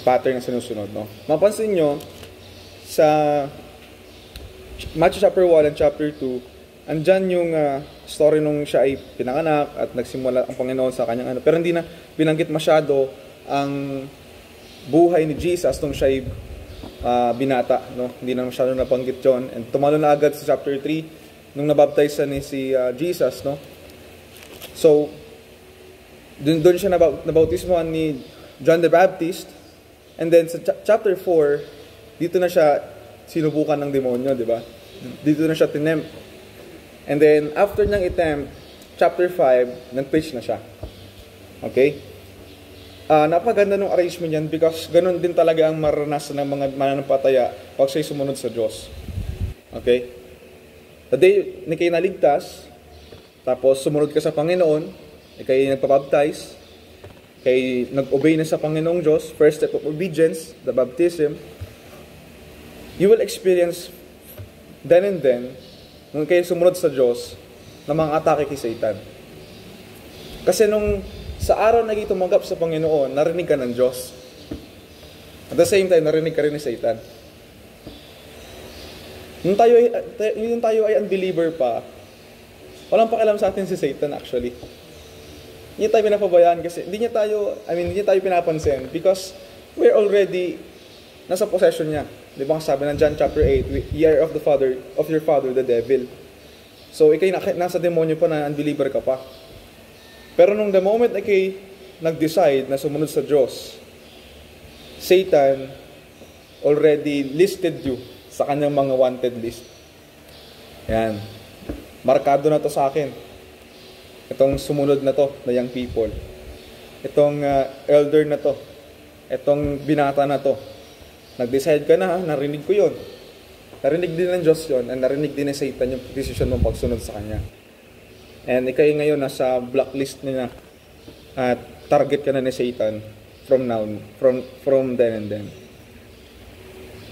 pattern na sinusunod, no? Mapansin nyo, sa Matthew chapter 1 and chapter 2, andyan yung story nung siya ay pinanganak at nagsimula ang Panginoon sa kanyang ano. Pero hindi na binanggit masyado ang buhay ni Jesus nung siya ay binata, no? Hindi na masyado nabanggit yun. And tumalo na agad sa chapter 3 nung nabaptize ni si Jesus, no? So, doon siya nabautismohan ni John the Baptist. And then sa chapter 4, dito na siya sinubukan ng demonyo, di ba? Dito na siya tinempt. And then, after niyang itempt, chapter 5, nag-preach na siya. Okay? Napaganda ng arrangement yan because ganun din talaga ang maranasan ng mga mananampataya pag siya'y sumunod sa Diyos. Okay? The day na kayo naligtas, tapos sumunod ka sa Panginoon, kayo nagpabaptize, kayo nag-obey na sa Panginoong Diyos, first step of obedience, the baptism, you will experience then and then, nung kayo sumunod sa Diyos, na mga atake kay Satan. Kasi nung sa araw na kayo tumanggap sa Panginoon, narinig ka ng Diyos. At the same time, narinig ka rin ni Satan. Nung tayo ay unbeliever pa, walang pakialam sa atin si Satan actually. Hindi tayo pinapabayaan kasi hindi niya tayo pinapansin because we're already nasa possession niya. Di ba sabi ng John chapter 8, ye are of your father, the devil. So, ikay nasa demonyo pa na unbeliever ka pa. Pero nung the moment ikay nag-decide na sumunod sa Diyos, Satan already listed you sa kanyang mga wanted list. Yan. Markado na to sa akin. Itong sumunod na to, na young people. Itong elder na to. Itong binata na to. Nag-decide ka na, narinig ko yun. Narinig din ng Diyos yun, and narinig din ni Satan yung decision mong pagsunod sa Kanya. And ikay ngayon nasa blacklist niya at target ka na ni Satan from then and then.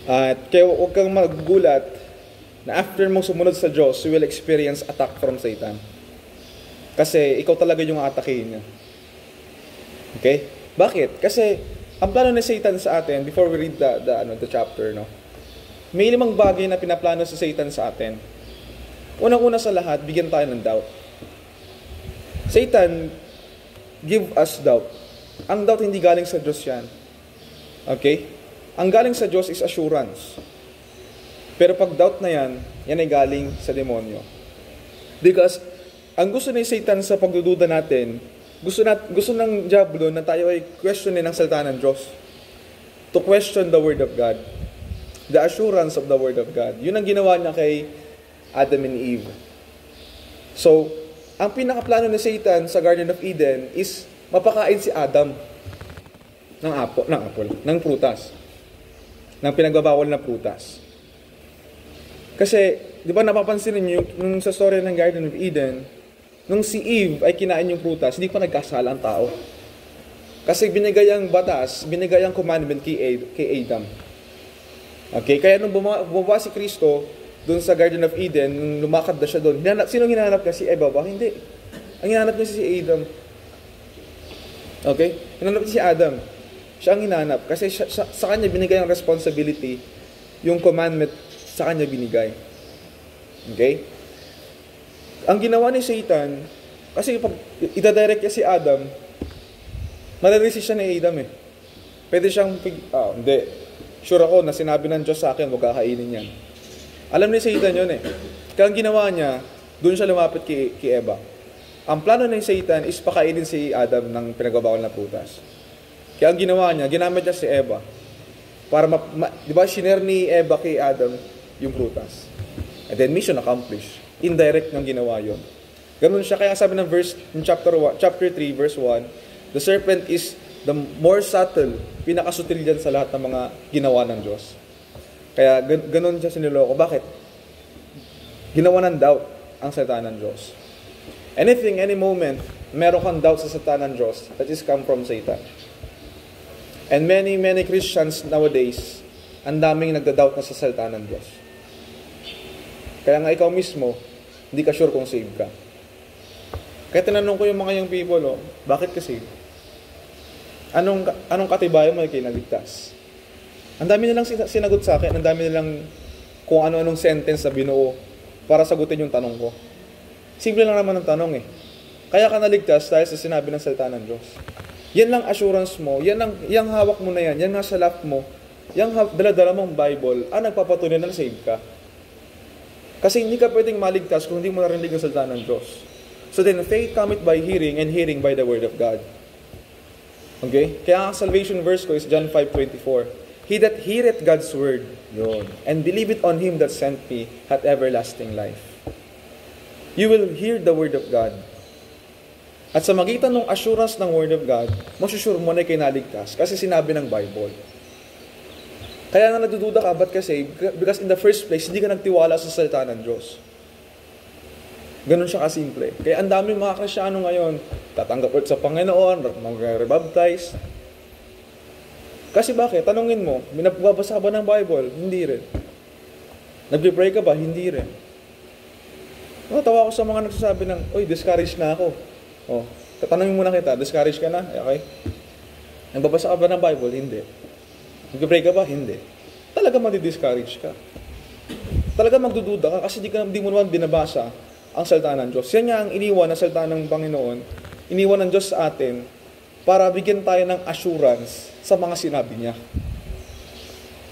At kaya huwag kang magugulat na after mong sumunod sa Diyos, you will experience attack from Satan. Kasi ikaw talaga yung atakehin niya. Okay? Bakit? Kasi ang plano ni Satan sa atin, before we read the chapter, no? May 5 bagay na pinaplano si Satan sa atin. Unang-una sa lahat, bigyan tayo ng doubt. Satan give us doubt. Ang doubt hindi galing sa Diyos yan. Okay? Ang galing sa Diyos is assurance. Pero pag doubt na yan ay galing sa demonyo. Because ang gusto ni Satan sa pagdududa natin, gusto ng diablo na tayo ay questionin ang salita ng Diyos. To question the Word of God. The assurance of the Word of God. Yun ang ginawa niya kay Adam and Eve. So, ang pinakaplano ni Satan sa Garden of Eden is mapakain si Adam ng prutas. Ng pinagbabawal na prutas. Kasi, di ba napapansin niyo yung sa story ng Garden of Eden, nung si Eve ay kinain yung prutas, hindi pa nagkasala ang tao. Kasi binigay ang batas, binigay ang commandment kay Adam. Okay, kaya nung bumaba si Kristo doon sa Garden of Eden, nung lumakad na siya doon, sino hinahanap niya? Si Eva ba? Hindi. Ang hinahanap niya si Adam. Okay? Hinahanap niya si Adam. Siya ang hinahanap. Kasi sa kanya binigay ang responsibility, yung commandment sa kanya binigay. Okay? Ang ginawa ni Satan, kasi pag itadirect niya si Adam, malarisist siya ni Adam eh. Pwede siyang, hindi. Sure ako na sinabi ng Diyos sa akin, huwag kakainin yan. Alam ni Satan yun eh. Kaya ang ginawa niya, doon siya lumapit kay Eva. Ang plano ng Satan is pakainin si Adam ng pinagbabawal na prutas. Kaya ang ginawa niya, ginamit niya si Eva. Para di ba, shinare ni Eva kay Adam yung prutas. And then mission accomplished. Indirect ng ginawa yun. Ganun siya. Kaya sabi ng chapter 3, verse 1, the serpent is the more subtle, pinakasutil dyan sa lahat ng mga ginawa ng Diyos. Kaya ganun siya siniloko. Bakit? Ginawa ng doubt ang salita ng Diyos. Anything, any moment, meron kang doubt sa salita ng Diyos, that is come from Satan. And many Christians nowadays, ang daming nagda-doubt na sa salita ng Diyos. Kaya nga ikaw mismo, hindi ka sure kung saved ka. Kaya tinanong ko yung mga young people, bakit ka saved? Anong katibayan mo ay kinaligtas? Ang dami nilang sinagot sa akin, ang dami nilang kung ano-anong sentence na binuo para sagutin yung tanong ko. Simple lang naman ang tanong eh. Kaya ka naligtas dahil sa sinabi ng salita ng Diyos. Yan lang assurance mo, yang hawak mo na yan nasa lap mo, yang dala-dala mong Bible, nagpapatunay na save ka. Kasi hindi ka pwedeng maligtas kung hindi mo narinig ang salita ng Diyos. So then, faith cometh by hearing, and hearing by the word of God. Okay? Kaya ang salvation verse ko is John 5:24. He that heareth God's word, yun, and believeth on Him that sent me, hath everlasting life. You will hear the word of God. At sa magitan ng assurance ng word of God, masusure mo na kinaligtas kasi sinabi ng Bible. Kaya na nagdududa ka, ba't kasi? Because in the first place, hindi ka nagtiwala sa salita ng Diyos. Ganun siya kasimple. Kaya ang daming mga Kristyano ngayon, tatanggap ulit sa Panginoon, mag-rebaptize. Kasi bakit? Tanungin mo, binabasa ba ng Bible? Hindi rin. Nag-pray ka ba? Hindi rin. Tawa ko sa mga nagsasabi ng, oy, discouraged na ako. Tatanungin muna kita, discouraged ka na? Okay. Nagbabasa ka ba ng Bible? Hindi. Nag-pray ka ba? Hindi. Talaga madi-discourage ka. Talaga magdududa ka kasi di mo naman binabasa ang salita ng Diyos. Yan nga ang iniwan na salita ng Panginoon, iniwan ng Diyos sa atin para bigyan tayo ng assurance sa mga sinabi niya.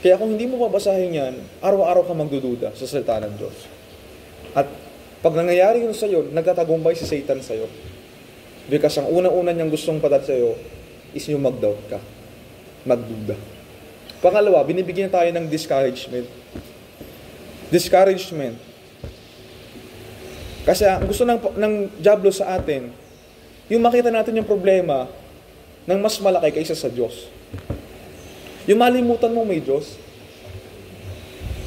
Kaya kung hindi mo babasahin yan, araw-araw ka magdududa sa salita ng Diyos. At pag nangyayari yun sa'yo, nagtatagumpay si Satan sa'yo. Because ang una-una niyang gustong patat sa'yo is yung mag-doubt ka. Magduda. Pangalawa, binibigyan tayo ng discouragement. Discouragement. Kasi ang gusto ng diablo sa atin, yung makita natin yung problema ng mas malaki kaysa sa Diyos. Yung malimutan mong may Diyos.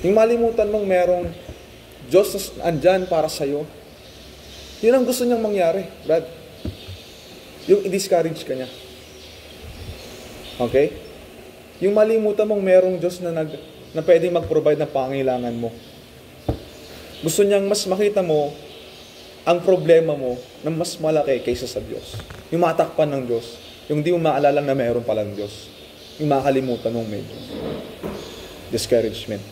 Yung malimutan mong merong Diyos na andyan para sa'yo. Yun ang gusto niyang mangyari, Brad. Yung i-discourage ka niya. Okay? Yung malimutan mong merong Diyos na pwedeng mag-provide ng pangailangan mo. Gusto niyang mas makita mo ang problema mo na mas malaki kaysa sa Diyos. Yung matakpan ng Diyos. Yung di mo maalala na meron palang Diyos. Yung makalimutan mong may Diyos. Discouragement.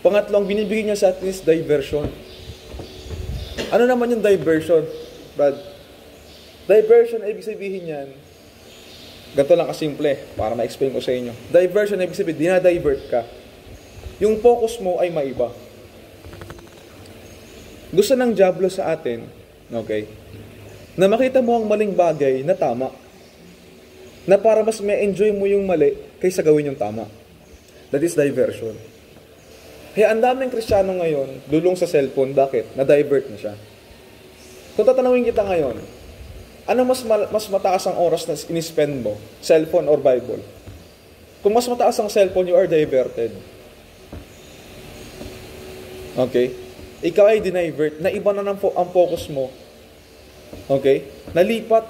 Pangatlong, binibigyan niya sa atin is diversion. Ano naman yung diversion, Brad? Diversion, ibig sabihin yan, ganito lang kasimple, para ma-explain ko sa inyo. Diversion, ibig sabihin, dinadivert ka. Yung focus mo ay maiba. Gusto ng diablo sa atin, okay, na makita mo ang maling bagay na tama. Na para mas ma-enjoy mo yung mali kaysa gawin yung tama. That is diversion. Kaya ang daming Kristiyano ngayon, lulong sa cellphone. Bakit? Na-divert na siya. Kung tatanungin kita ngayon, ano mas mataas ang oras na in-spend mo? Cellphone or Bible? Kung mas mataas ang cellphone, you are diverted. Okay? Ikaw ay dinivert. Naiba na ang focus mo. Okay? Nalipat.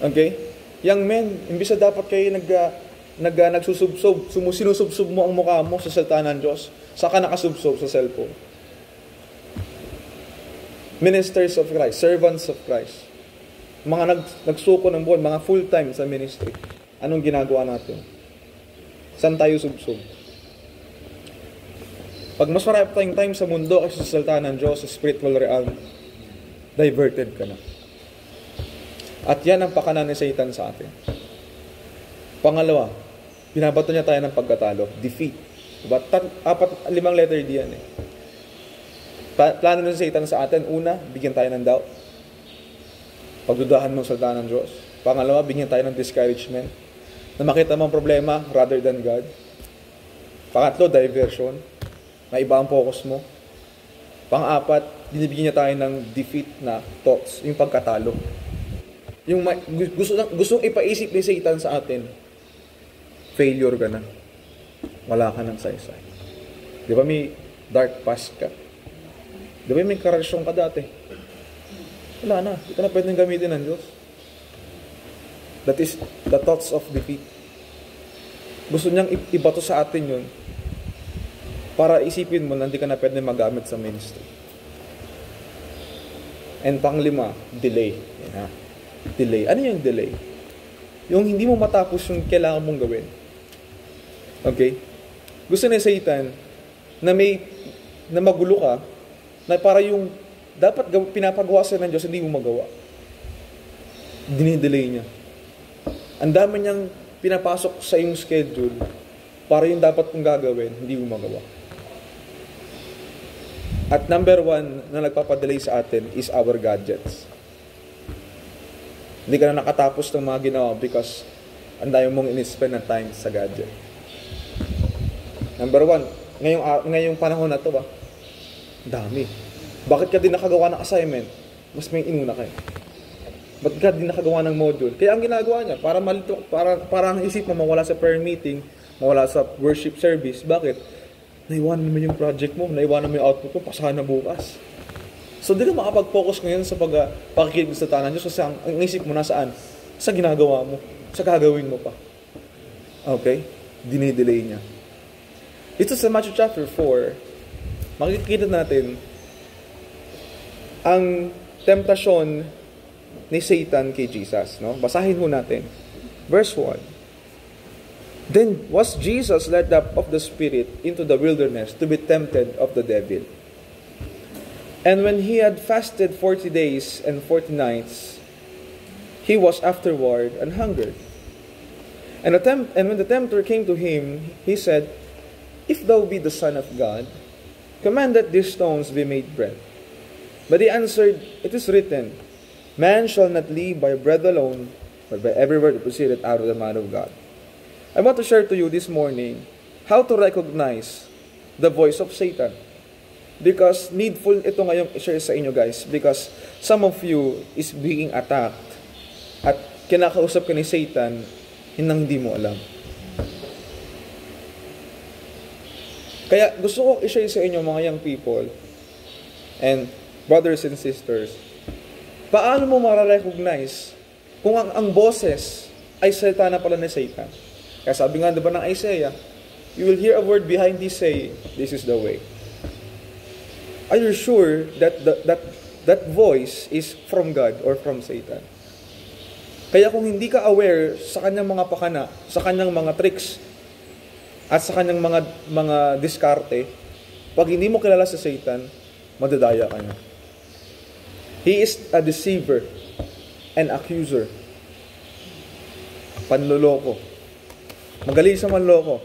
Okay? Young men, imbis na dapat kayo nagsusubsob, sinusubsob mo ang mukha mo sa salita ng Diyos, saka nakasubsob sa cellphone. Ministers of Christ, servants of Christ, mga nagsuko ng buwan, mga full-time sa ministry. Anong ginagawa natin? Saan tayo subsob? Pag mas marami tayong time sa mundo kasi sa salita ng Diyos, sa spiritual realm, diverted ka na. At yan ang pakanan ni Satan sa atin. Pangalawa, binabato niya tayo ng pagkatalo. Defeat. Diba? 4-5 letter D yan eh. Plano ng Satan sa atin, una, bigyan tayo ng doubt. Pagdudahan mo sa salita ng Diyos. Pangalawa, bigyan tayo ng discouragement. Na makita mo ang problema rather than God. Pangatlo, diversion. Na iba ang focus mo. Pang-apat, binibigyan niya tayo ng defeat na thoughts, yung pagkatalo. Yung gustong ipaisip ni Satan sa atin, failure ka na. Wala ka ng saysay. Di ba may dark past ka? Di ba may karasyon ka dati? Wala na. Di ka na pwedeng gamitin ng Diyos. That is the thoughts of defeat. Gusto niyang ibato sa atin yun para isipin mo na hindi ka na pwedeng magamit sa ministry. And panglima, delay. Delay. Ano yung delay? Yung hindi mo matapos yung kailangan mong gawin. Okay? Gusto ni Satan na magulo ka, na para yung dapat pinapagawa sa ng Diyos, hindi mo magawa. Dinidelay niya. Ang dami niyang pinapasok sa iyong schedule para yung dapat mong gagawin, hindi mo magawa. At number 1 na nagpapadelay sa atin is our gadgets. Hindi ka na nakatapos ng mga ginawa because ang dami mong in-spend ng time sa gadget. Number 1, ngayong panahon na to ba? Dami. Bakit ka din nakagawa ng assignment? Mas may inuna kayo. Bakit ka din nakagawa ng module? Kaya ang ginagawa niya, para ang isip mo mawala sa prayer meeting, mawala sa worship service. Bakit? Naiwanan mo yung project mo, naiwanan mo yung output mo, pasahan na bukas. So, di ka makapag-focus ngayon sa pakikinig sa tanan Diyos kasi ang isip mo nasaan? Sa ginagawa mo, sa gagawin mo pa. Okay? Dinidelay niya. Dito sa Matthew chapter 4, makikita natin ang temptasyon ni Satan kay Jesus. No? Basahin mo natin. Verse 1. Then was Jesus led up of the Spirit into the wilderness to be tempted of the devil. And when he had fasted 40 days and 40 nights, he was afterward an hungered. And when the tempter came to him, he said, If thou be the Son of God, command that these stones be made bread. But he answered, It is written, Man shall not live by bread alone, but by every word that proceedeth out of the mouth of God. I want to share to you this morning how to recognize the voice of Satan. Because needful ito ngayong i-share sa inyo guys. Because some of you is being attacked at kinakausap ka ni Satan hindi mo alam. Kaya gusto ko i-share sa inyo mga young people and brothers and sisters, paano mo mara-recognize kung ang boses ay salita na pala ni Satan? Kaya sabi nga diba ng Isaiah, you will hear a word behind this saying, this is the way. Are you sure that voice is from God or from Satan? Kaya kung hindi ka aware sa kanyang mga pakana, sa kanyang mga tricks, at sa kanyang mga diskarte, pag hindi mo kilala sa Satan, madadaya ka niya. He is a deceiver and accuser. Panloloko. Magaling sa manloko.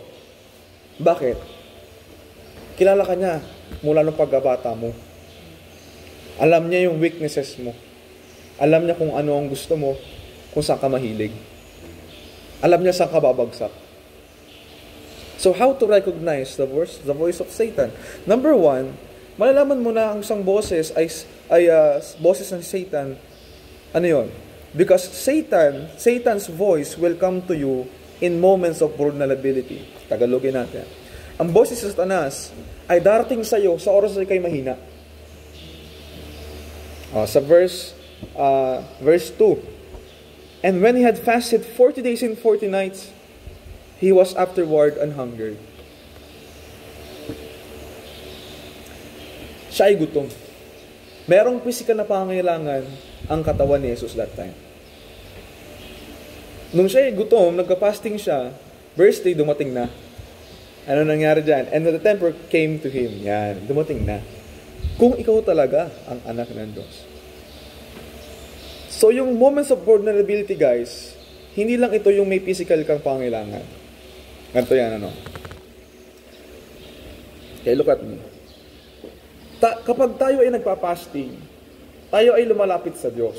Bakit? Kilala ka niya mula nung pagkabata mo. Alam niya yung weaknesses mo. Alam niya kung ano ang gusto mo, kung saan ka mahilig. Alam niya saan ka babagsak. So how to recognize the voice of Satan? Number 1, malalaman mo na ang isang boses ay boses ng Satan. Ano yun? Because Satan's voice will come to you in moments of vulnerability. Tagalogin natin. Ang boses sa Satanas ay darating sa iyo sa oras na ikay mahina. Sa verse 2. And when he had fasted 40 days and 40 nights, he was afterward an hungered. Siya ay gutom. Merong physical na pangangailangan ang katawan ni Jesus that time. Nung siya ay gutom, nagka-fasting siya, verse 3, dumating na. Ano nangyari dyan? And the tempter came to him. Yan, dumating na. Kung ikaw talaga ang anak ng Diyos. So yung moments of vulnerability guys, hindi lang ito yung may physical kang pangailangan. Ganito yan, ano? Okay, look at me. Kapag tayo ay nagpa-fasting, tayo ay lumalapit sa Diyos.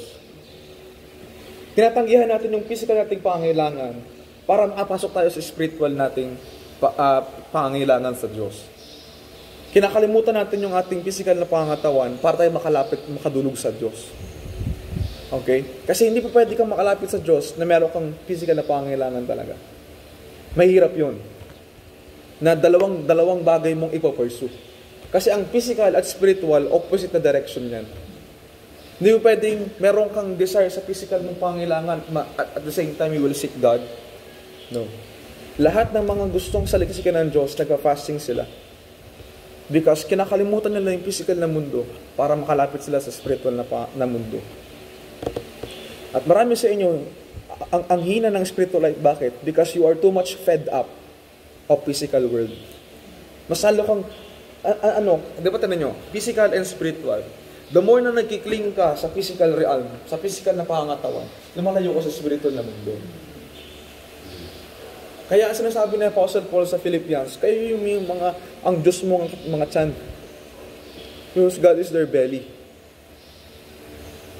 Tinatanggihan natin yung physical nating pangailangan para makapasok tayo sa spiritual nating pangailangan sa Diyos. Kinakalimutan natin yung ating physical na pangatawan para tayo makadulog sa Diyos. Okay? Kasi hindi pa pwede kang makalapit sa Diyos na meron kang physical na pangailangan talaga. Mahirap yun. Na dalawang bagay mong ipapursue. Kasi ang physical at spiritual, opposite na direction yan. Hindi mo pwedeng meron kang desire sa physical mong pangailangan at the same time you will seek God. No. Lahat ng mga gustong salikisikan ng Diyos, nagpa-fasting sila. Because kinakalimutan nila yung physical na mundo para makalapit sila sa spiritual na mundo. At marami sa inyo, ang hina ng spiritual life. Bakit? Because you are too much fed up of physical world. Masalo kang, di ba tanan nyo? Physical and spiritual. The more na nagkikling ka sa physical realm, sa physical na pangangatawan, lumalayo ka sa spiritual na mundo. Kaya sinasabi ni Apostle Paul sa Philippians, kayo yung mga, ang Diyos mo, mga tiyan. Whose God is their belly.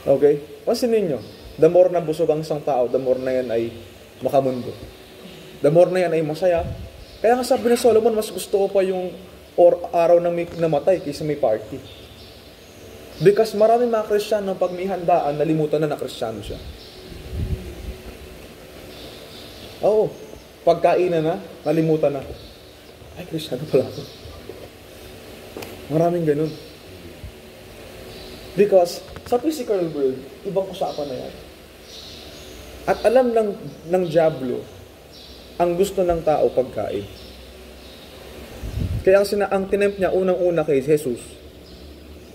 Okay? Pansinin nyo, the more na busog ang isang tao, the more na yan ay makamundo. The more na yan ay masaya. Kaya nga sabi ni Solomon, mas gusto ko pa yung araw na may namatay kaysa may party. Because maraming mga Kristiyano, pag may handaan, nalimutan na Kristiyano siya. Oo. Pagkainan na, nalimutan na. Ay, Kristiyano pala ako. Maraming ganun. Because sa physical world, ibang usapan na yan. At alam ng diablo, ang gusto ng tao pagkain. Kaya ang tinempt niya unang-una kay Jesus,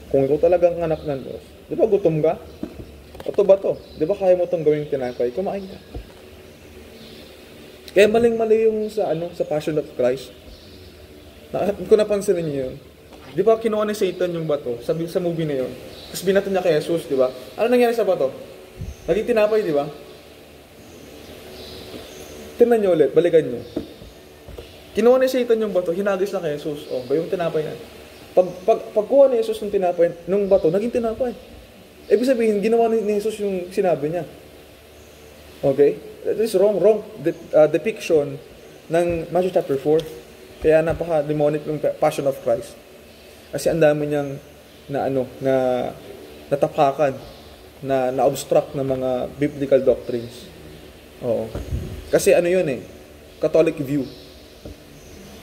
kung ikaw talagang anak ng Diyos, di ba gutom ka? Ito ba to? Di ba kaya mo itong gawing tinapay? Kumain ka. Kaya maling-mali yung sa Passion of Christ. Kung napansin niyo yun, di ba kinuha ni Satan yung bato sa movie na yun? Tapos binato niya kay Jesus, di ba? Ano nangyari sa bato? Naging tinapay, di ba? Tingnan niyo ulit, balikan niyo. Kinuha ni Satan yung bato, hinagis na kay Jesus. O, ba yung tinapay na? Pagkuha ni Jesus ng tinapay, nung bato, naging tinapay. Ibig sabihin, ginawa ni Jesus yung sinabi niya. Okay? That is wrong depiction ng Matthew chapter 4. Kaya napaka-demonic yung Passion of Christ. Kasi ang dami niyang natapakan, na-obstruct ng mga biblical doctrines. Oo. Kasi yun Catholic view.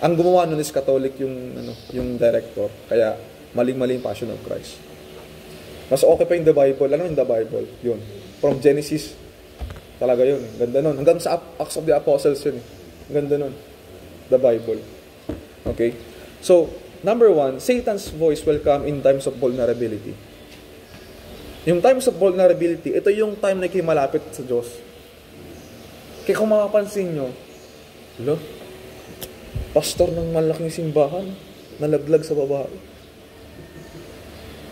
Ang gumawa nun is Catholic yung director. Kaya maling-maling Passion of Christ. Mas okay pa yung The Bible. Ano yung The Bible? Yun. From Genesis, talaga yun. Ganda nun. Hanggang sa Acts of the Apostles yun. Ganda nun. The Bible. Okay? So, number 1, Satan's voice will come in times of vulnerability. Yung times of vulnerability, ito yung time na kayo malapit sa Diyos. Kaya kung makapansin nyo, pastor ng malaking simbahan, nalaglag sa babae.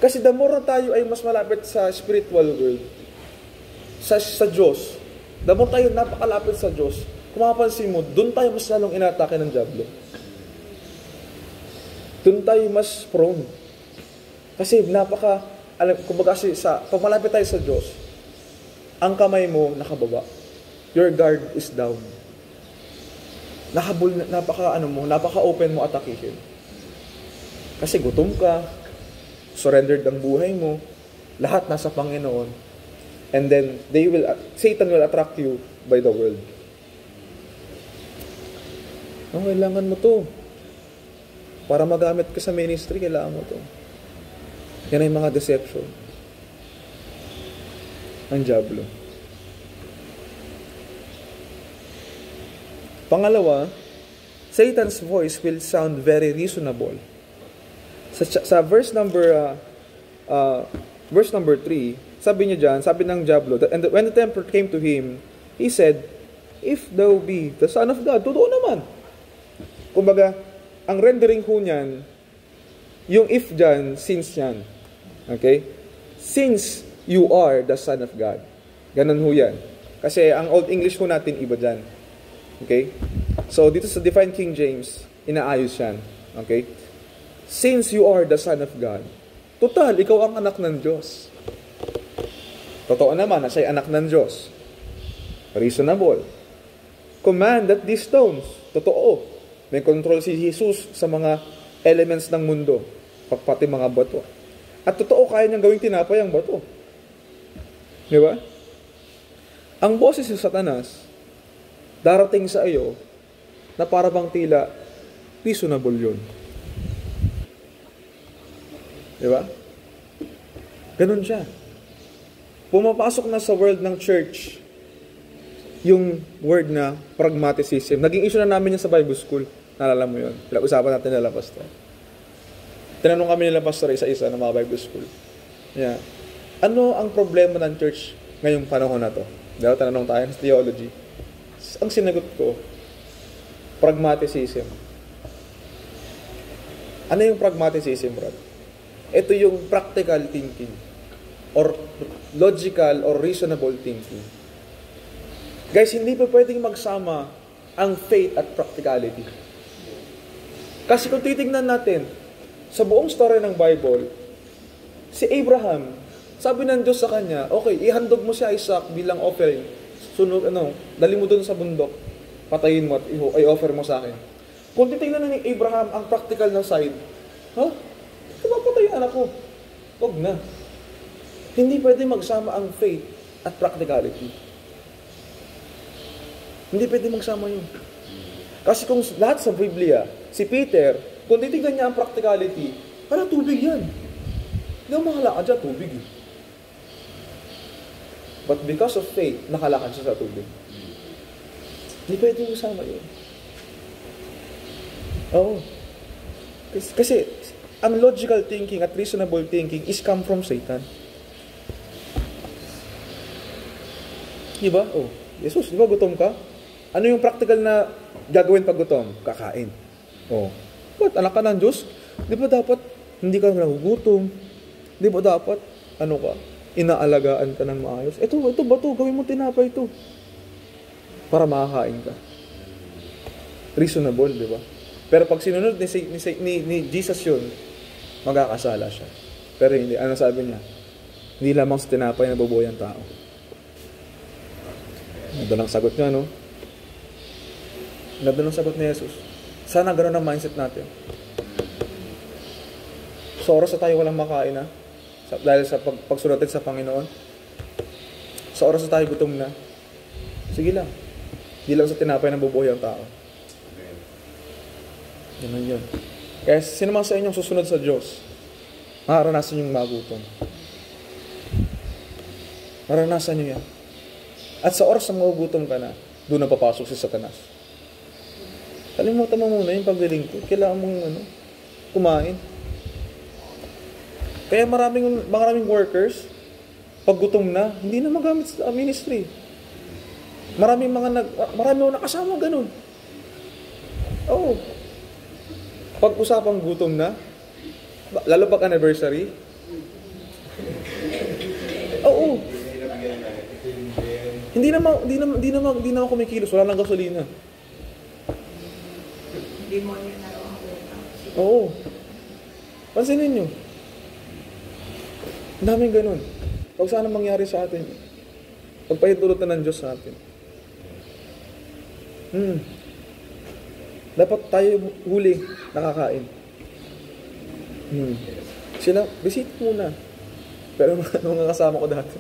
Kasi the more na tayo ay mas malapit sa spiritual world, sa Diyos, the more tayo napakalapit sa Diyos, kung makapansin mo, doon tayo mas lalong inatake ng diablo. Doon tayo mas prone. Kasi kumbaga pag malapit tayo sa Diyos, ang kamay mo nakababa. Your guard is down. Napaka-open mo atakihin. Kasi gutom ka, surrendered ang buhay mo, lahat nasa Panginoon, and then Satan will attract you by the world. Kailangan mo to. Para magamit ka sa ministry, kailangan mo to. Yan ay mga deception ng diablo. Pangalawa, Satan's voice will sound very reasonable. Sa verse number 3, sabi niya dyan, sabi ng diablo, and when the tempter came to him, he said, "If thou be the Son of God," totoo naman. Kumbaga, ang rendering ho niyan, yung if dyan, since yan. Okay? Since you are the Son of God. Ganun ho yan. Kasi ang Old English ho natin, iba dyan. Okay? So, dito sa Divine King James, inaayos yan. Okay? Since you are the Son of God, total, ikaw ang anak ng Diyos. Totoo naman na siya'y anak ng Diyos. Reasonable. Command that these stones, totoo. May control si Jesus sa mga elements ng mundo, pati mga bato. At totoo, kaya niyang gawing tinapay ang bato. Di ba? Ang boses ng Satanas, darating sa iyo, na para bang tila, reasonable yun. Di ba? Ganun siya. Pumapasok na sa world ng church, yung word na pragmaticism. Naging issue na namin yan sa Bible School. Nalala mo yun. Usapan natin nila, Pastor. Tinanong kami nila, Pastor, isa-isa ng mga Bible School. Yeah. Ano ang problema ng church ngayong panahon na to? Dahil tanong tayo sa theology. Ang sinagot ko, pragmaticism. Ano yung pragmaticism, bro? Ito yung practical thinking or logical or reasonable thinking. Guys, hindi pa pwedeng magsama ang faith at practicality. Kasi kung titignan natin, sa buong story ng Bible, si Abraham, sabi ng Diyos sa kanya, okay, ihandog mo si Isaac bilang offering. Sunod, dali mo dun sa bundok, patayin mo at i-offer mo sa akin. Kung titignan na ni Abraham ang practical na side, kapapatay yung anak ko. Huwag na. Hindi pwede magsama ang faith at practicality. Hindi pwede magsama yun. Kasi kung lahat sa Biblia, si Peter, kung titignan niya ang practicality, para tubig yan. Hindi mo makalakad siya, tubig. But because of faith, nakalakad siya sa tubig. Hindi pwede magsama yun. Oo. Kasi, ang logical thinking at reasonable thinking is come from Satan. Diba? Oh, Jesus, di ba gutom ka? Ano yung practical na gagawin pag gutom? Kakain. Oh. What? Anak ka ng Diyos? Di ba dapat hindi ka nagugutom? Di ba dapat, inaalagaan ka ng maayos? Ito ba to? Gawin mo tinapay ito. Para makakain ka. Reasonable, di ba? Pero pag sinunod ni Jesus yun, magkakasala siya. Pero hindi. Ano sabi niya? Hindi lamang sa tinapay na bubuhay ang tao. Ganda ng sagot niya, no? Ganda ng sagot ni Jesus. Sana gano'n ang mindset natin. Sa oras na tayo walang makain na, dahil sa pagsunod natin sa Panginoon, sa oras na tayo gutom na, sige lang. Hindi lang sa tinapay na bubuhay ang tao. Ganun yun. Kaya sino man sa inyong susunod sa Diyos, mararanasan yung magutom. Mararanasan nyo yan. At sa oras na magugutom ka na, doon na papasok si Satanas. Kalimutan mo muna yung paglilingkod. Kailangan mong kumain. Kaya maraming workers, pag gutom na, hindi na magamit sa ministry. Marami nakasama ganun. Oo. Pag usapang gutom na, lalo pag anniversary, oo. Hindi na kumikilos, wala lang gasolina. Demonyo na raw ang Oo. Pansinin nyo. Ang daming ganun. Huwag sana mangyari sa atin. Pagpahintulot na ng Diyos sa atin. Dapat tayo huli nakakain. Sila, visit muna. Pero mga kasama ko dati.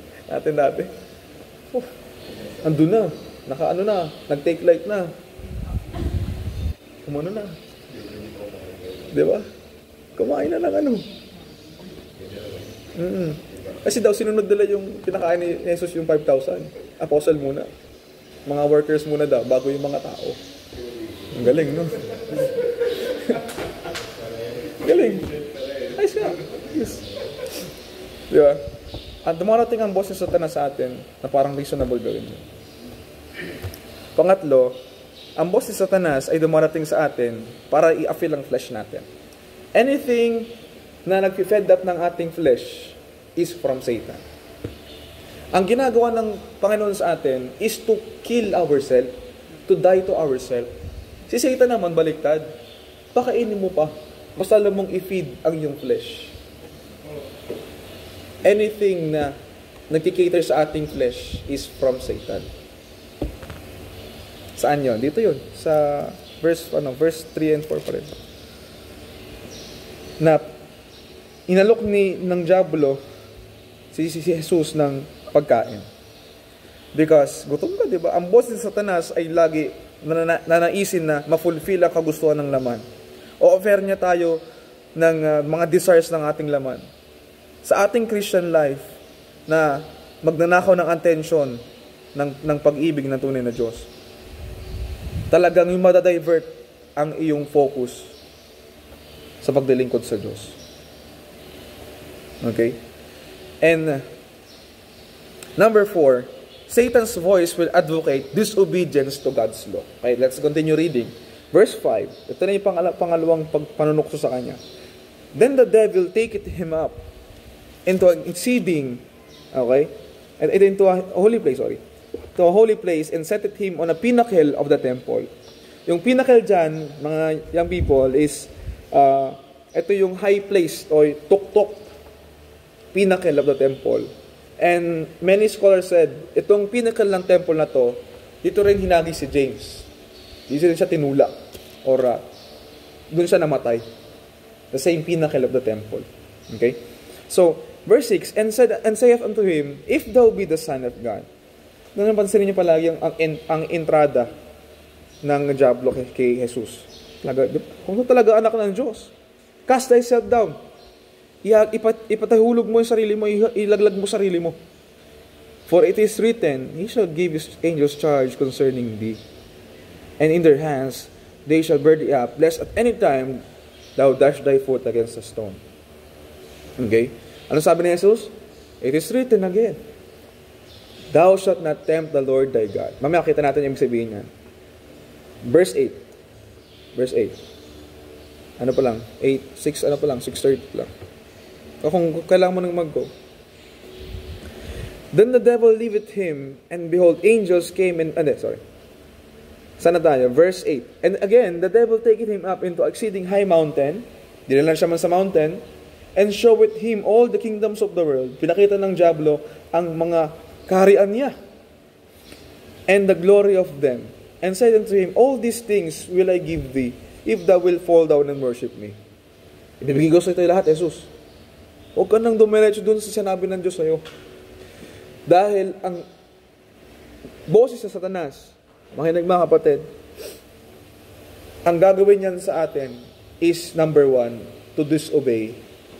Andun na. Nag-take light na. Kumano na. Diba? Kumain na lang Kasi daw sinunod nila yung pinakain ni Jesus yung 5,000. Apostle muna. Mga workers muna daw, bago yung mga tao. Ang galing, no? Galing. Ayos nga. Yes. Diba? At dumarating ang boss ni Satanas sa atin na parang reasonable gawin. Pangatlo, ang boss ni Satanas ay dumarating sa atin para i-affil ang flesh natin. Anything na nag-fed up ng ating flesh is from Satan. Ang ginagawa ng Panginoon sa atin is to kill ourselves, to die to ourselves. Si Satan naman baliktad. Pakainin mo pa. Basta lang mong i-feed ang iyong flesh. Anything na nagkikater sa ating flesh is from Satan. Saan yun? Dito yun. Sa verse 3 and 4 pa rin. Na inalok ng diablo si Jesus ng pagkain. Because gutom ka, di ba? Ang boss ni Satanas ay lagi nanaisin na ma-fulfill ang kagustuhan ng laman. O-offer niya tayo ng mga desires ng ating laman. Sa ating Christian life, na magnanakaw ng attention ng pag-ibig ng tunay na Diyos, talagang yung madadivert ang iyong focus sa pagdilingkod sa Diyos. Okay? And number 4, Satan's voice will advocate disobedience to God's law. Okay, let's continue reading. Verse 5. Ito na yung pangalawang panunukso sa kanya. Then the devil taketh him up into an exceeding, okay, and into a holy place, to a holy place, and setteth him on a pinnacle of the temple. Yung pinnacle dyan, mga young people, is, ito yung high place, o tuktok, pinnacle of the temple. And many scholars said, itong pinnacle ng temple na to, dito rin hinagi si James. Dito rin siya tinulak. Or, dun siya namatay. The same pinnacle of the temple. Okay? So, verse 6, and saith unto him, If thou be the Son of God. Napansin niyo palagi ang entrada ng Diablo kay Jesus. Kung ito talaga anak ng Diyos, cast thyself down. Ipatahulog mo yung sarili mo, ilaglag mo sarili mo. For it is written, He shall give His angels charge concerning thee. And in their hands they shall bear thee up, lest at any time thou dash thy foot against a stone. Okay? Ano sabi ni Jesus? It is written again, Thou shalt not tempt the Lord thy God. Mamaya kita natin yung sabihin niyan. Verse 8. Verse 8. Ano pa lang? 6 ano pa lang? 6:30 lang. O kung kailangan mo nang mag-go. Then the devil leaveth him, and behold, angels came and... Sana tayo? Verse 8. And again, the devil taketh him up into exceeding high mountain. Dinala siya man sa mountain. And showeth him all the kingdoms of the world. Pinakita ng Diablo ang mga kaharian niya. And the glory of them. And said unto him, All these things will I give thee, if thou wilt fall down and worship me. Ibibigay ko sa ito lahat, Jesus. Huwag ka nang dumiretso dun sa sinabi ng Diyos sa'yo. Dahil ang boses sa Satanas, makinig mga kapatid, ang gagawin niyan sa atin is number 1, to disobey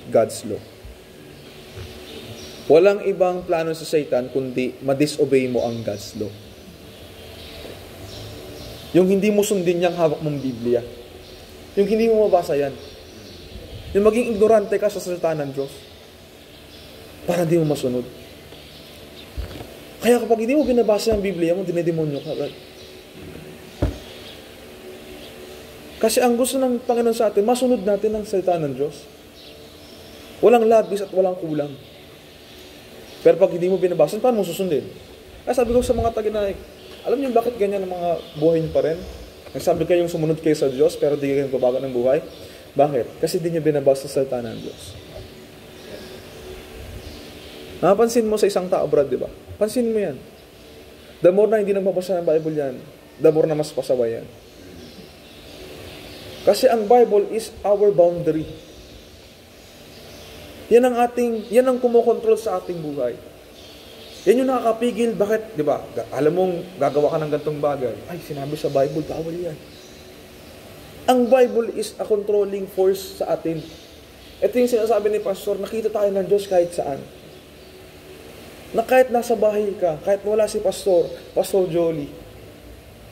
God's law. Walang ibang plano sa Satan kundi ma-disobey mo ang God's law. Yung hindi mo sundin niyang hawak mong Biblia. Yung hindi mo mabasa yan. Yung maging ignorante ka sa salita ng Diyos. Para hindi mo masunod. Kaya kapag hindi mo binabasa ang Biblia mo, dinedemonyo ka. Kasi ang gusto ng Panginoon sa atin, masunod natin ang salita ng Diyos. Walang labis at walang kulang. Pero pag hindi mo binabasa, paano mo susundin? Kaya sabi ko sa mga taga-naik, alam niyo bakit ganyan ang mga buhay niyo pa rin? Nagsabi kayong sumunod kayo sa Diyos, pero di kayo babago ng buhay. Bakit? Kasi di niyo binabasa sa salita ng Diyos. Napansin mo sa isang tao, Brad, di ba? Pansin mo yan. The more na hindi nagbabasa ng Bible yan, the more na mas pasaway yan. Kasi ang Bible is our boundary. Yan ang kumokontrol sa ating buhay. Yan yung nakakapigil, bakit, di ba? Alam mong gagawa ka ng gantong bagay. Ay, sinabi sa Bible, bawal yan. Ang Bible is a controlling force sa atin. Ito yung sinasabi ni Pastor, nakita tayo ng Diyos kahit saan. Na kahit nasa bahay ka, kahit wala si Pastor Jolie,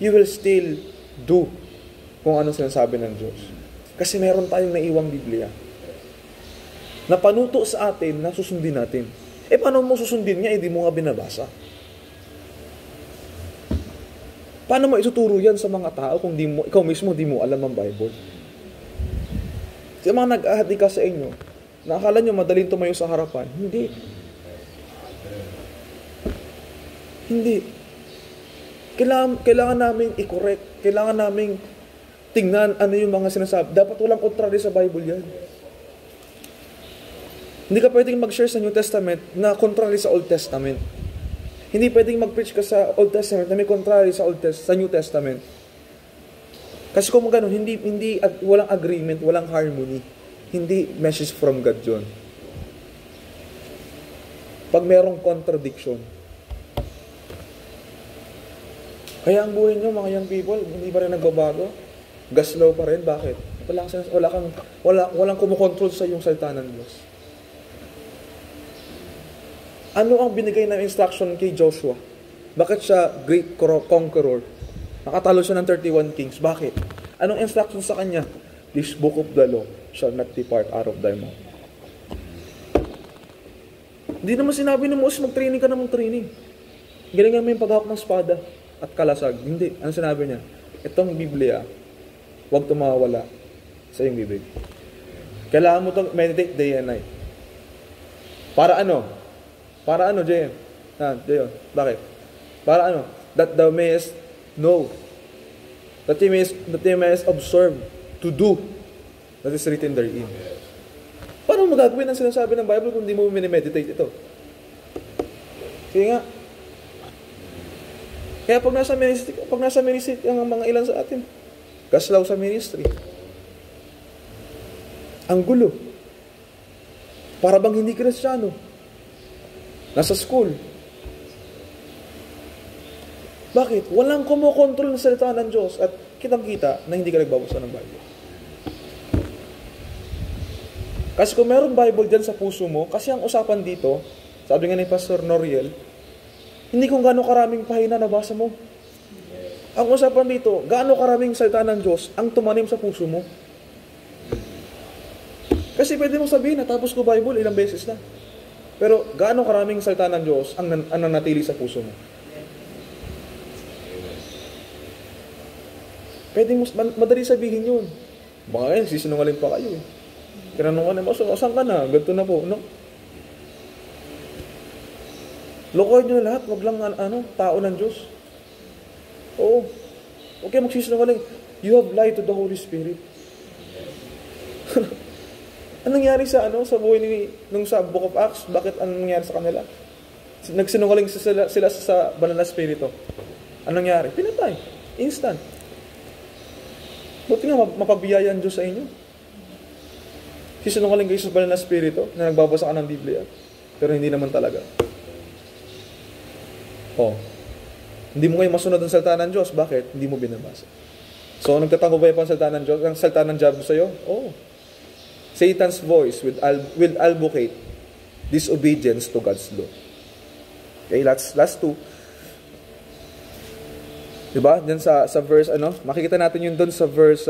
you will still do kung ano sinasabi ng Diyos. Kasi meron tayong naiwang Biblia. Na panuto sa atin na susundin natin. Paano mo susundin niya, hindi mo nga binabasa? Paano mo ituturo yan sa mga tao kung ikaw mismo di mo alam ang Bible? Sa mga nag-ahati ka sa inyo, nakakala nyo madaling tumayo sa harapan. Hindi. Kailangan namin i-correct. Kailangan namin tingnan ano yung mga sinasabi. Dapat walang contrary sa Bible yan. Hindi ka pwedeng mag-share sa New Testament na contrary sa Old Testament. Hindi pwedeng mag-preach ka sa Old Testament na may contrary sa New Testament. Kasi kung gano'n, walang agreement, walang harmony. Hindi message from God yun. Pag merong contradiction. Kaya ang buhay nyo, mga young people, hindi pa rin nagbabago. Gaslow pa rin. Bakit? Walang kumukontrol sa iyong salita ng Diyos. Ano ang binigay ng instruction kay Joshua? Bakit siya great conqueror? Nakatalo siya ng 31 kings. Bakit? Anong instruction sa kanya? This book of the law shall not depart out of thy mouth. Hindi naman sinabi ng Moses, mag-training ka na mag-training. galingan mo yung paghawak ng espada at kalasag. Hindi. Ano sinabi niya? Itong Biblia, huwag tumawala sa iyong bibig. Kailangan mo itong meditate day and night. Para ano? Para ano, JM? JM, bakit? Para ano? That thou mayest know. That you mayest observe to do that is written therein. Paano mo gagawin ang sinasabi ng Bible kung di mo minimeditate ito? Sige nga. Kaya pag nasa ministry ang mga ilan sa atin, gaslaw sa ministry. Ang gulo. Para bang hindi Kristiyano. Nasa school. Bakit? Walang kumokontrol ng salita ng Diyos at kitang-kita na hindi ka nagbabasa ng Bible. Kasi kung meron Bible dyan sa puso mo, kasi ang usapan dito, sabi nga ni Pastor Noriel, hindi kung gaano karaming pahina nabasa mo. Ang usapan dito, gaano karaming salita ng Diyos ang tumanim sa puso mo. Kasi pwede mong sabihin, natapos ko Bible ilang beses na. Pero gaano karaming salita ng Diyos ang nanatili sa puso mo. Pwede mo, madali sabihin yun. Baka ngayon, sisinungaling pa kayo eh. Tinanong ka na, saan ka na? Ganito na po, no? Lokohin nyo na lahat, wag lang tao ng Diyos. Oo. Okay, magsisinungaling. You have lied to the Holy Spirit. Anong nangyari sa buhay nung sa Book of Acts? Bakit anong nangyari sa kanila? Nagsinungaling sila sa banal na spirito. Anong nangyari? Pinatay. Instant. Buti nga mapagbiyaya ang Diyos sa inyo. Sisinungaling kayo sa banal na spirito na nagbabasa ka ng Biblia. Pero hindi naman talaga. Hindi mo kayo masunod ang salita ng Diyos. Bakit? Hindi mo binabasa. So, nagtatango ba yung salita ng Diyos? Ang salita ng diablo sa'yo? Satan's voice will advocate disobedience to God's law. Okay, last two. Diba? Diyan sa verse, makikita natin yun doon sa verse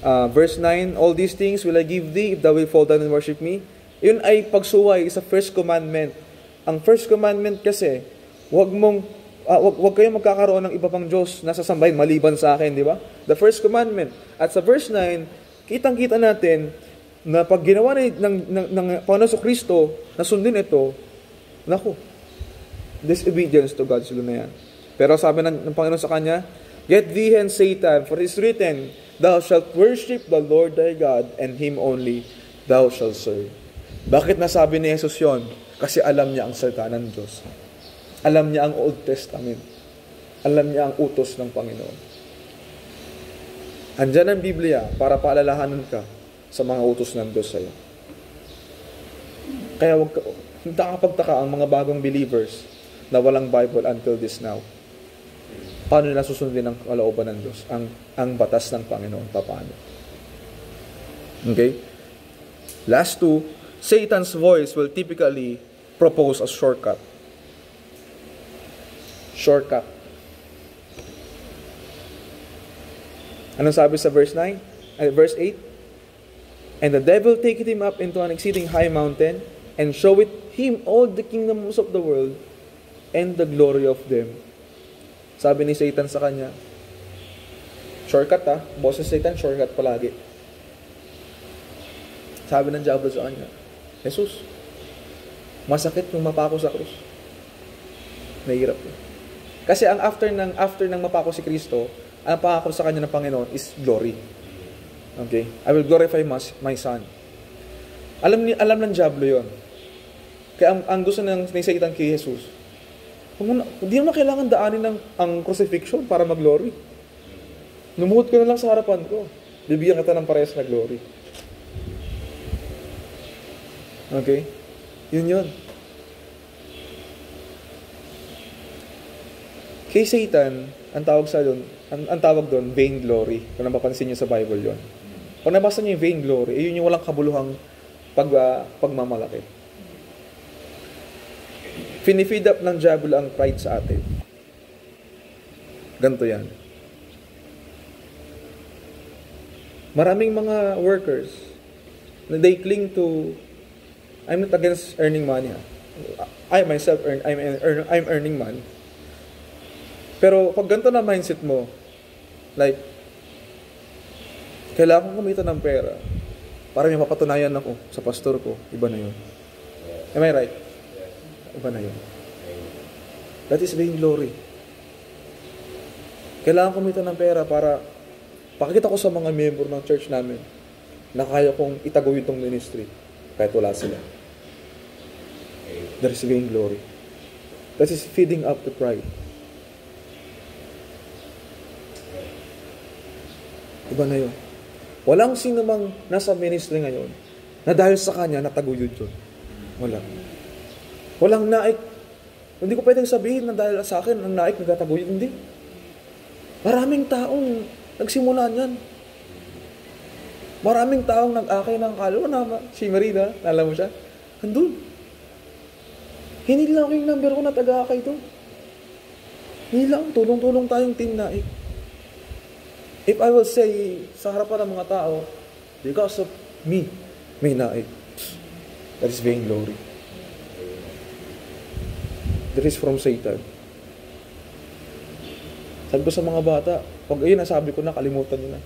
9, all these things will I give thee if thou will fall down and worship me. Yun ay pagsuway sa first commandment. Ang first commandment kasi, wag kayong magkakaroon ng iba pang Diyos na sasambahin maliban sa akin, di ba? The first commandment. At sa verse 9, kitang-kita natin na pag ginawa ng Panginoon Kristo na sundin ito, disobedience to God's law na yan. Pero sabi ng Panginoon sa kanya, get thee hence, Satan, for it is written, thou shalt worship the Lord thy God, and Him only thou shalt serve. Bakit nasabi ni Jesus yon? Kasi alam niya ang salita ng Diyos. Alam niya ang Old Testament. Alam niya ang utos ng Panginoon. Andyan ang Biblia para paalalahanan ka sa mga utos ng Diyos sa'yo. Kaya hindi nakapagtaka ang mga bagong believers na walang Bible until this now. Paano nila susundin ang kalooban ng Diyos? Ang batas ng Panginoon. Paano? Okay? Last two, Satan's voice will typically propose a shortcut. Shortcut. Anong sabi sa verse 9? Verse 8? And the devil taketh him up into an exceeding high mountain, and showeth him all the kingdoms of the world, and the glory of them. Sabi ni Satan sa kanya, shortcut boses Satan, shortcut palagi. Sabi ng diablo sa kanya, Jesus, masakit yung mapako sa krus. Nahirap yun. Kasi ang after ng mapako si Kristo, ang pangako sa kanya ng Panginoon is glory. Okay? I will glorify my Son. Alam ng diablo yun. Kaya ang gusto ni Satan kay Jesus, hindi mo kailangan daanin ang crucifixion para mag-glory. Lumuhod ka na lang sa harapan ko. Bibigyan kita ng parehas na glory. Okay? Yun. Kay Satan, ang tawag doon, vain glory. Kung napapansin niyo sa Bible yon. Kung nabasa niyo yung vain glory, yun yung walang kabuluhang pagmamalaki. Finifeed up ng diablo ang pride sa atin. Ganito yan. Maraming mga workers na they cling to, I'm not against earning money I myself, I'm earning man. Pero pag ganito na mindset mo, like, kailangan kong kumita ng pera para may mapatunayan ako sa pastor ko, iba na yun. Am I right? Iba na yun. That is vainglory. Kailangan kumita ng pera para pakita ko sa mga member ng church namin na kaya kong itaguyod itong ministry kahit wala sila. That is vainglory. That is feeding up the pride. Iba na yun. Walang sino mang nasa ministry ngayon na dahil sa kanya nataguyod yun. Wala. Walang naik. Hindi ko pwedeng sabihin na dahil sa akin ang naik nagtataguyod. Hindi. Maraming taong nagsimula niyan. Maraming taong nag-akay ng kaluluwa. Si Marina, alam mo siya? Andun. Hindi lang ako yung number ko na taga-akay to. Hindi lang. Tulong-tulong tayong team naik. If I will say sa harapan ng mga tao, because of me, may naik. That is vainglory. That is from Satan. Sabi ko sa mga bata, pag ayun nasabi ko na, kalimutan nyo na.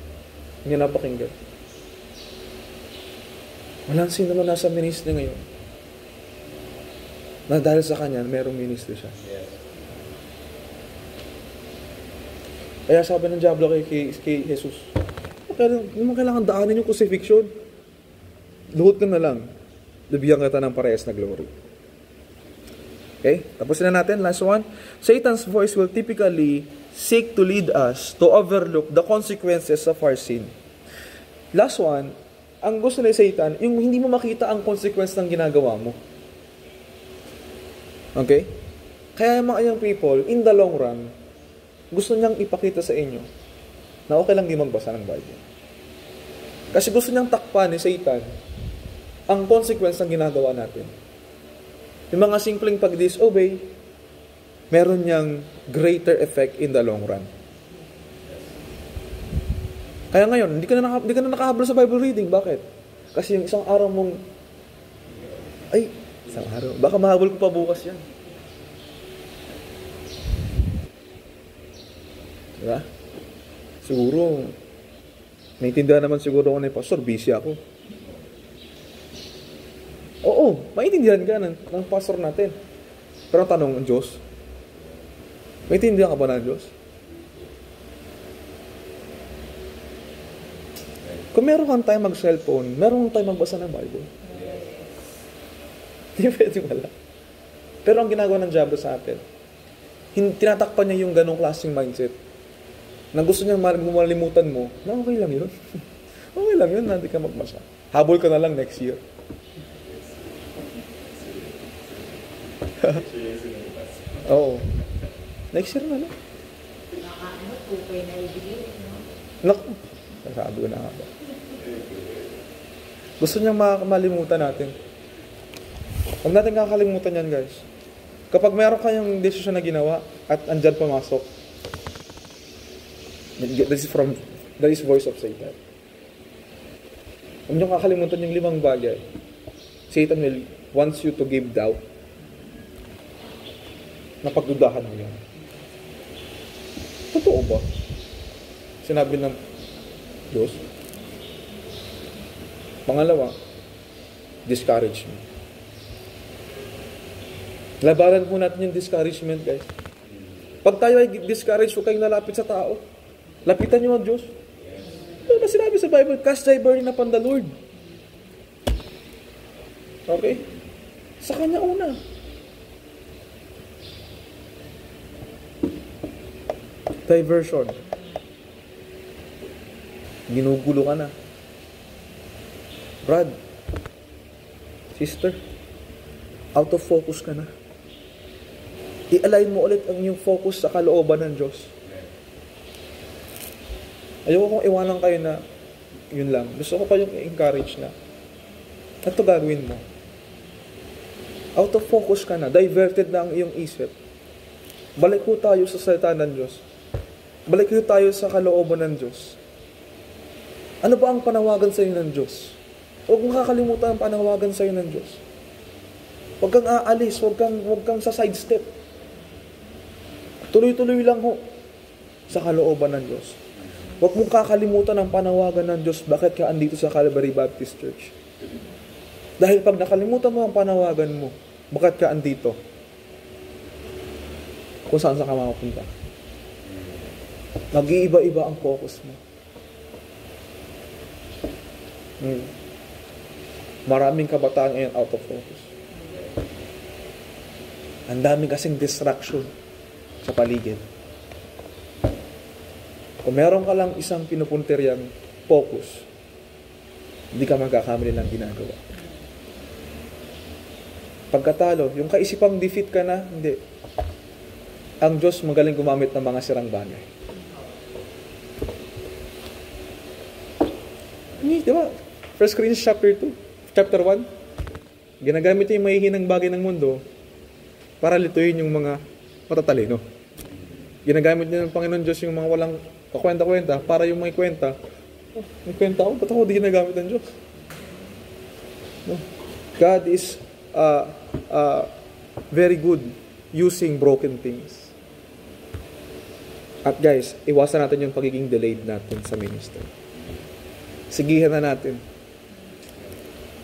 Hindi na napakinggan. Walang sino na nasa ministry ngayon na dahil sa kanya, merong ministry siya. Kaya sabi ng Diablo kay Jesus, naman kailangan daanin yung crucifixion. Luhod ka na lang. Libigyan kita ng parehas na glory. Okay? Tapusin na natin. Last one. Satan's voice will typically seek to lead us to overlook the consequences of our sin. Last one, ang gusto ni Satan, yung hindi mo makita ang consequence ng ginagawa mo. Okay? Kaya yung mga young people, in the long run, gusto niyang ipakita sa inyo na okay lang di magbasa ng Bible. Kasi gusto niyang takpan ni Satan ang consequence ng ginagawa natin. Yung mga simpleng pag-disobey, meron niyang greater effect in the long run. Kaya ngayon, hindi ka na nakahabol sa Bible reading. Bakit? Kasi yung isang araw mong, isang araw, baka mahabol ko pa bukas yan. Diba? Siguro, naiintindihan naman siguro ako na pastor, busy ako. Oo, maintindihan ka ng pastor natin. Pero ang tanong, ang Diyos, maintindihan ka ba ng Diyos? Kung meron kang time mag-cellphone, meron kang time magbasa ng Bible. Hindi pwede wala. Pero ang ginagawa ng Diablo sa atin, tinatakpan niya yung ganong klaseng mindset na gusto niya malimutan mo, na okay lang yun. Okay lang yun, na hindi ka magbasa. Habol ka na lang next year. Oo. Next year na lang. Kupay na ibigay. Naku, sabi ko na nga ba. Gusto niyang malimutan natin. Huwag natin kakalimutan yan, guys. Kapag meron kayong desisyon na ginawa at andyan pumasok, that is voice of Satan. Huwag niyong kakalimutan yung 5 bagay. Satan wants you to give doubt. Napagdudahan mo yan. Totoo ba? Sinabi ng Diyos. Pangalawa, discouragement. Labanan po natin yung discouragement, guys. Pag tayo ay discouraged, huwag kayong lalapit sa tao. Lapitan niyo ang Diyos. Ano ba sinabi sa Bible? Cast thy burden upon the Lord. Okay? Sa Kanya una. Diversion. Ginugulo ka na. Brad, sister, out of focus ka na. I-align mo ulit ang iyong focus sa kalooban ng Diyos. Ayoko kong iwanan kayo na yun lang. Gusto ko kayong i-encourage na ito gagawin mo. Out of focus ka na. Diverted na ang iyong isip. Balik ko tayo sa salita ng Diyos. Balik ko tayo sa kalooban ng Diyos. Ano ba ang panawagan sa iyo ng Diyos? Huwag mong kakalimutan ang panawagan sa iyo ng Diyos. Huwag kang aalis, huwag kang sa sidestep. Tuloy-tuloy lang ho sa kalooban ng Diyos. Huwag mong kakalimutan ang panawagan ng Diyos. Bakit ka andito sa Calvary Baptist Church? Dahil pag nakalimutan mo ang panawagan mo, bakit ka andito? Kung saan ka makapunta. Mag-iiba-iba ang focus mo. Maraming kabataan ngayon out of focus. Ang daming kasing distraction sa paligid. Kung meron ka lang isang pinupuntiryang focus, hindi ka magkakamali ng ginagawa. Pagkatalo, yung kaisipang defeat ka na, hindi. Ang Diyos magaling gumamit ng mga sirang bagay. Di ba? 1 Corinthians chapter 1, ginagamit yung mahihinang bagay ng mundo para lituhin yung mga matatalino. Ginagamit niya ng Panginoon Diyos yung mga walang kakwenta-kwenta para yung may kwenta. Oh, may kwenta ako? Ba't ako di ginagamit ng Diyos? No. God is very good using broken things. At guys, iwasan natin yung pagiging delayed natin sa ministry. Sigihan na natin.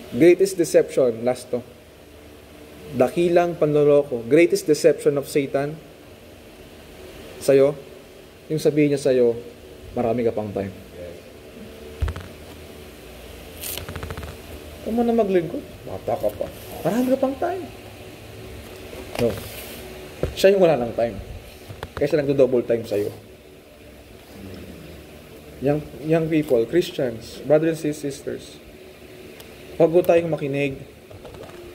Greatest deception, last to. Dakilang panloloko. Greatest deception of Satan sa'yo, yung sabihin niya sa'yo, marami ka pang time. Huwag mo na maglingkod. Bata ka pa. Marami ka pang time. No. Siya yung wala ng time. Kaya siya nagdo-double time sa'yo. Young people, Christians, brothers and sisters, huwag po tayong makinig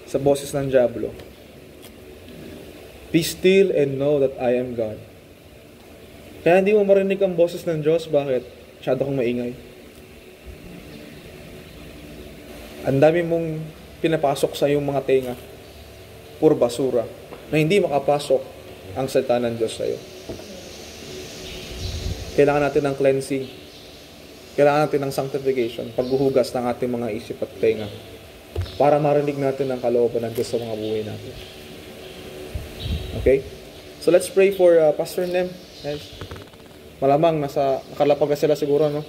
sa boses ng diablo. Be still and know that I am God. Kaya hindi mo marinig ang boses ng Diyos. Bakit? Masyado kang maingay. Ang dami mong pinapasok sa iyong mga tenga. Puro basura. Na hindi makapasok ang salita ng Diyos sa iyo. Kailangan natin ng cleansing. Kailangan natin ng sanctification. Paghuhugas ng ating mga isip at tenga. Para marinig natin ang kalooban ng Diyos sa mga buhay natin. Okay? So let's pray for Pastor Nem. Guys. Malamang nakalapag na sila siguro, no?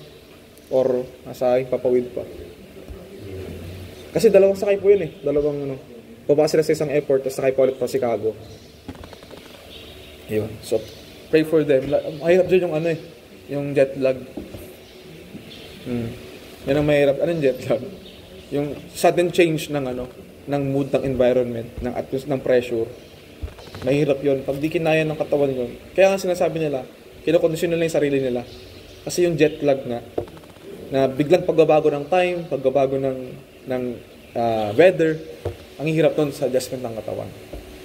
Or nasa papawid pa. Kasi dalawang sakay po yun eh. Baba sila sa isang airport, tapos sakay pa ulit pa Chicago. Yun. So, pray for them. Mahirap dyan yung yung jet lag. Yan ang mahirap. Anong jet lag? Yung sudden change ng ng mood, ng environment, ng pressure. Mahirap yun. Pag di kinaya ng katawan yun. Kaya nga sinasabi nila, kinokondisyon nila yung sarili nila. Kasi yung jet lag na biglang pagbabago ng time, pagbabago ng weather, ang hirap nun sa adjustment ng katawan.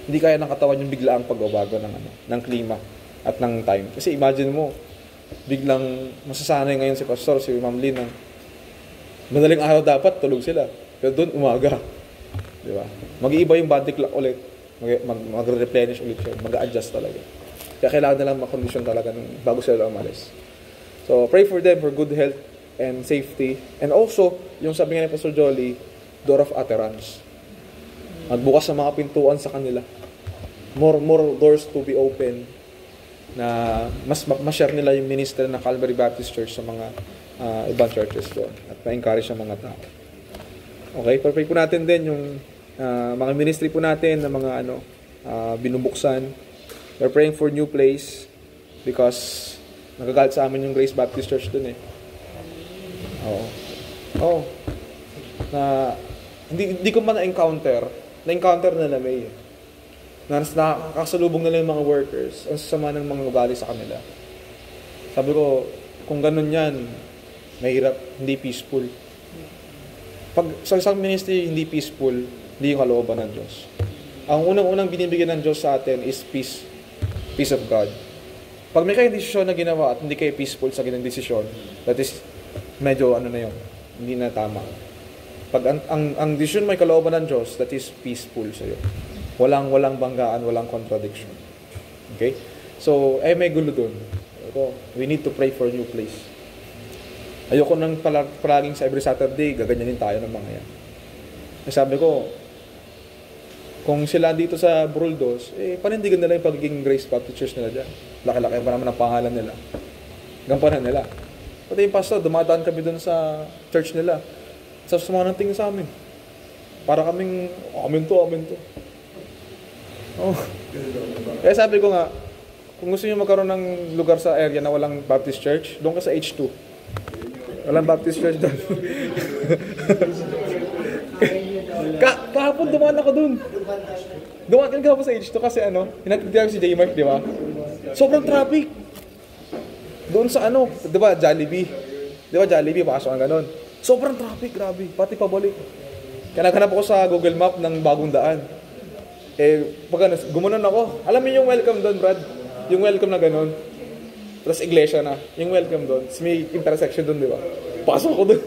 Hindi kaya ng katawan yung biglaang pagbabago ng klima at ng time. Kasi imagine mo, biglang masasanay ngayon si Pastor, si Ma'am Lynn, madaling araw dapat tulog sila. Pero doon umaga. Di ba? Mag-iiba yung body clock ulit. Mag-replenish ulit yun. Mag-adjust talaga. Kaya kailangan nilang makondisyon talaga bago sila umalis. So, pray for them for good health and safety. And also, yung sabi nga ni Pastor Jolly, door of utterance. Magbukas sa mga pintuan sa kanila. More doors to be open na mas ma-share nila yung ministry ng Calvary Baptist Church sa mga ibang churches doon at ma-encourage ang mga tao. Okay, pray po natin din yung mga ministry po natin na mga binubuksan. We're praying for new place because nagagalit sa amin yung Grace Baptist Church doon eh. Oo. Na hindi ko man na-encounter nila may nakakasalubong nila yung mga workers, ang sasama ng mga ugali sa kanila. Sabi ko, kung ganun yan, mahirap, hindi peaceful. Pag sa isang ministry, hindi peaceful, hindi yung kalooban ng Diyos. Ang unang-unang binibigyan ng Diyos sa atin is peace. Peace of God. Pag may kayong desisyon na ginawa at hindi kayo peaceful sa ginang desisyon, that is, medyo na yun, hindi na tama. Pag ang desisyon may kalooban ng Diyos, that is peaceful sa iyo. Walang banggaan, walang contradiction. Okay? So, may gulo dun. We need to pray for a new place. Ayoko nang palaging sa every Saturday, gaganyanin tayo ng mga yan. Sabi ko, kung Kung sila dito sa Broldos, panindigan nila yung pagiging Grace Baptist Church nila dyan. Laki-laki pa naman ang pangalan nila. Gampanan nila. Pati yung pastor, dumadaan kami dun sa church nila. Sa sumama ng tingin sa amin. Para kaming, amin to. Oh. Kaya sabi ko nga, kung gusto niyo magkaroon ng lugar sa area na walang Baptist Church, doon ka sa H2. Walang Baptist Church doon. Kahapon dumaan ako doon. Dumaan ka ako sa H2 kasi hinatid ko si J-Mark, di ba? Sobrang traffic. Doon sa di ba, Jollibee. Di ba, Jollibee, pasok ang ganon. Sobrang traffic, grabe. Pati pabalik. Kaya naghanap ako sa Google Map ng bagong daan. Gumanon ako. Alam mo yung welcome doon, Brad? Yung welcome na ganon. Tapos iglesia na. Yung welcome doon. May intersection doon, di ba? Pasok ako doon.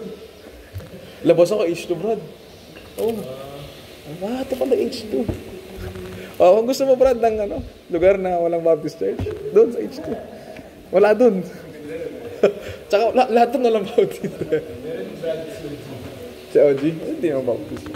Labas ako H2, Brad. Oh. Ito pala H2. Kung gusto mo, Brad, ng lugar na walang Baptist Church, doon sa H2. Wala doon. Tsaka lahat doon walang Baptist. Si OG, hindi naman Baptist.